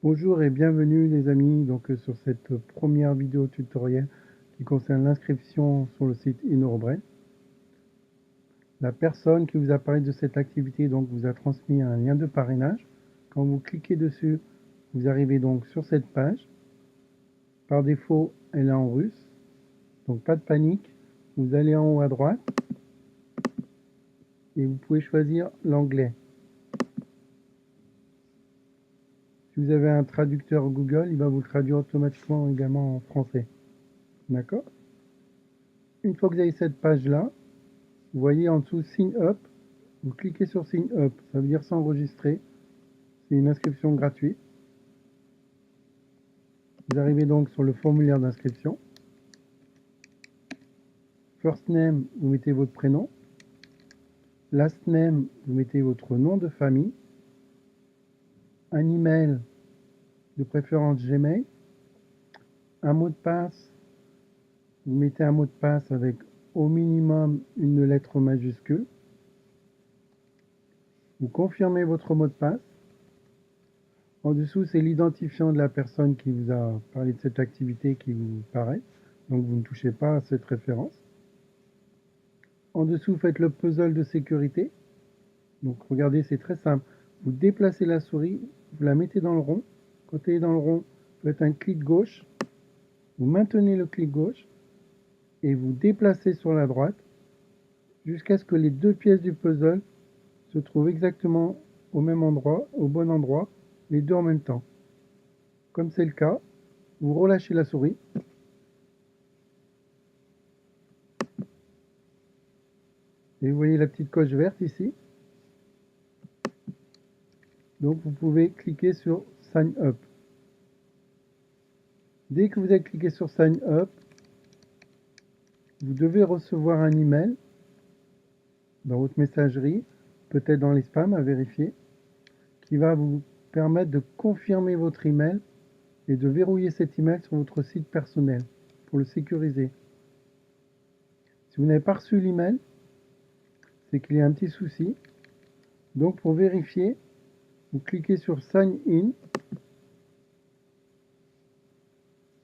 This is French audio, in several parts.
Bonjour et bienvenue les amis sur cette première vidéo tutoriel qui concerne l'inscription sur le site InnoRebrain. La personne qui vous a parlé de cette activité vous a transmis un lien de parrainage. Quand vous cliquez dessus, vous arrivez donc sur cette page. Par défaut, elle est en russe, donc pas de panique. Vous allez en haut à droite et vous pouvez choisir l'anglais. Si vous avez un traducteur Google, il va vous le traduire automatiquement également en français. D'accord? Une fois que vous avez cette page-là, vous voyez en dessous Sign Up, vous cliquez sur Sign Up, ça veut dire s'enregistrer, c'est une inscription gratuite. Vous arrivez donc sur le formulaire d'inscription. First name, vous mettez votre prénom. Last name, vous mettez votre nom de famille. Un email, de préférence Gmail. Un mot de passe, vous mettez un mot de passe avec au minimum une lettre majuscule. Vous confirmez votre mot de passe. En dessous, c'est l'identifiant de la personne qui vous a parlé de cette activité qui vous paraît. Donc vous ne touchez pas à cette référence. En dessous, faites le puzzle de sécurité. Donc regardez, c'est très simple. Vous déplacez la souris, vous la mettez dans le rond. Quand elle est dans le rond, vous faites un clic gauche. Vous maintenez le clic gauche et vous déplacez sur la droite jusqu'à ce que les deux pièces du puzzle se trouvent exactement au même endroit, au bon endroit, les deux en même temps. Comme c'est le cas, vous relâchez la souris. Et vous voyez la petite coche verte ici. Donc vous pouvez cliquer sur Sign Up. Dès que vous avez cliqué sur Sign Up, vous devez recevoir un email dans votre messagerie, peut-être dans les spams à vérifier, qui va vous permettre de confirmer votre email et de verrouiller cet email sur votre site personnel pour le sécuriser. Si vous n'avez pas reçu l'email, c'est qu'il y a un petit souci. Donc pour vérifier, vous cliquez sur Sign In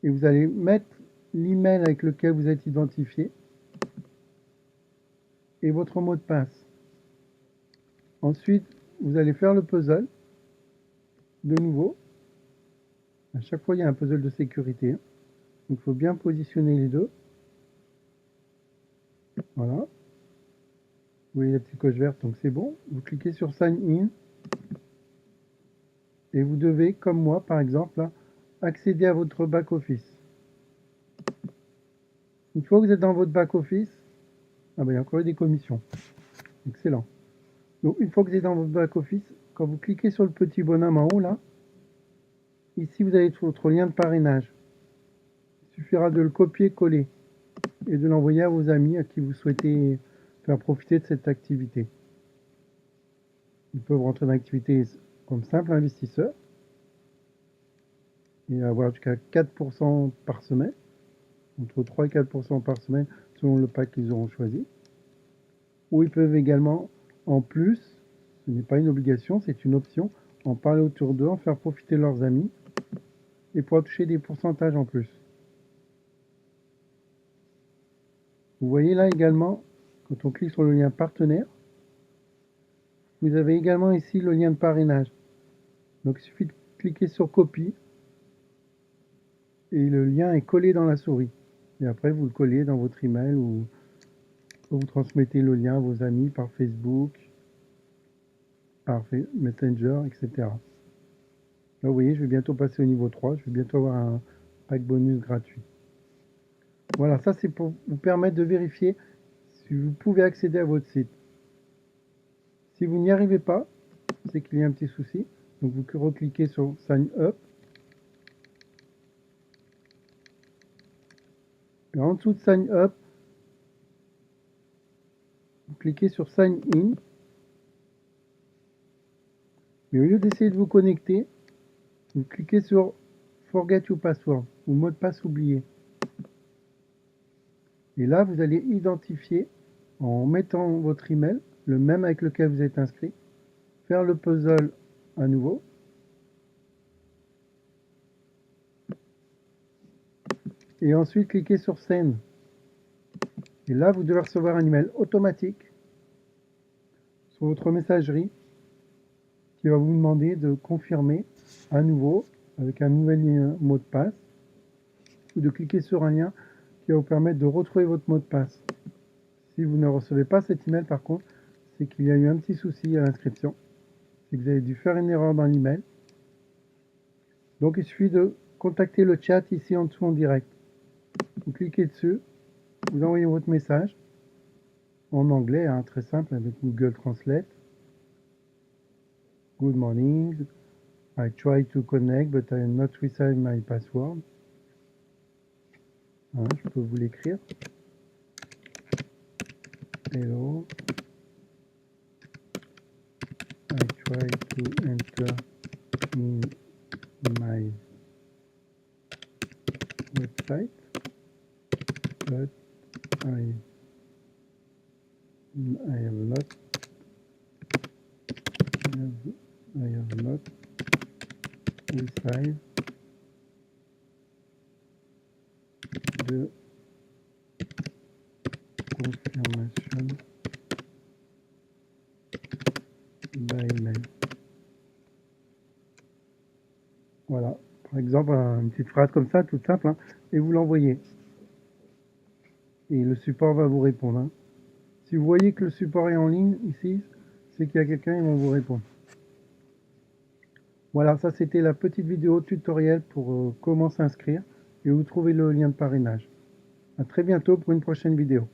et vous allez mettre l'email avec lequel vous êtes identifié et votre mot de passe. Ensuite, vous allez faire le puzzle. De nouveau, à chaque fois il y a un puzzle de sécurité. Donc il faut bien positionner les deux. Voilà. Vous voyez la petite coche verte, donc c'est bon. Vous cliquez sur Sign In. Et vous devez, comme moi par exemple, là, accéder à votre back-office. Une fois que vous êtes dans votre back-office, il y a encore eu des commissions. Excellent. Donc une fois que vous êtes dans votre back-office, quand vous cliquez sur le petit bonhomme en haut là, ici vous avez votre lien de parrainage. Il suffira de le copier-coller et de l'envoyer à vos amis à qui vous souhaitez faire profiter de cette activité. Ils peuvent rentrer dans l'activité comme simple investisseur et avoir jusqu'à 4% par semaine, entre 3 et 4% par semaine selon le pack qu'ils auront choisi. Ou ils peuvent également, en plus, ce n'est pas une obligation, c'est une option, en parler autour d'eux, en faire profiter leurs amis et pouvoir toucher des pourcentages en plus. Vous voyez là également, quand on clique sur le lien partenaire, vous avez également ici le lien de parrainage. Donc il suffit de cliquer sur copie et le lien est collé dans la souris. Et après vous le collez dans votre email ou vous transmettez le lien à vos amis par Facebook, par Messenger, etc. Là vous voyez, je vais bientôt passer au niveau 3, je vais bientôt avoir un pack bonus gratuit. Voilà, ça c'est pour vous permettre de vérifier si vous pouvez accéder à votre site. Si vous n'y arrivez pas, c'est qu'il y a un petit souci. Donc vous recliquez sur Sign Up. Et en dessous de Sign Up, vous cliquez sur Sign In. Mais au lieu d'essayer de vous connecter, vous cliquez sur Forget Your Password ou mot de passe oublié. Et là, vous allez identifier en mettant votre email, le même avec lequel vous êtes inscrit, faire le puzzle à nouveau. et ensuite cliquez sur Send. Et là, vous devez recevoir un email automatique sur votre messagerie qui va vous demander de confirmer à nouveau avec un nouvel mot de passe ou de cliquer sur un lien qui va vous permettre de retrouver votre mot de passe. Si vous ne recevez pas cet email par contre, c'est qu'il y a eu un petit souci à l'inscription. C'est que vous avez dû faire une erreur dans l'email. Donc il suffit de contacter le chat ici en dessous en direct. Vous cliquez dessus, vous envoyez votre message en anglais, hein, très simple avec Google Translate. Good morning, I try to connect but I am not receiving my password. Hein, je peux vous l'écrire. Hello, I try to enter in my website but I have not received the confirmation by mail. Voilà, par exemple, une petite phrase comme ça, toute simple, hein, et vous l'envoyez. Et le support va vous répondre. Hein. Si vous voyez que le support est en ligne, ici, c'est qu'il y a quelqu'un, ils vont vous répondre. Voilà, ça c'était la petite vidéo tutoriel pour comment s'inscrire et où trouver le lien de parrainage. À très bientôt pour une prochaine vidéo.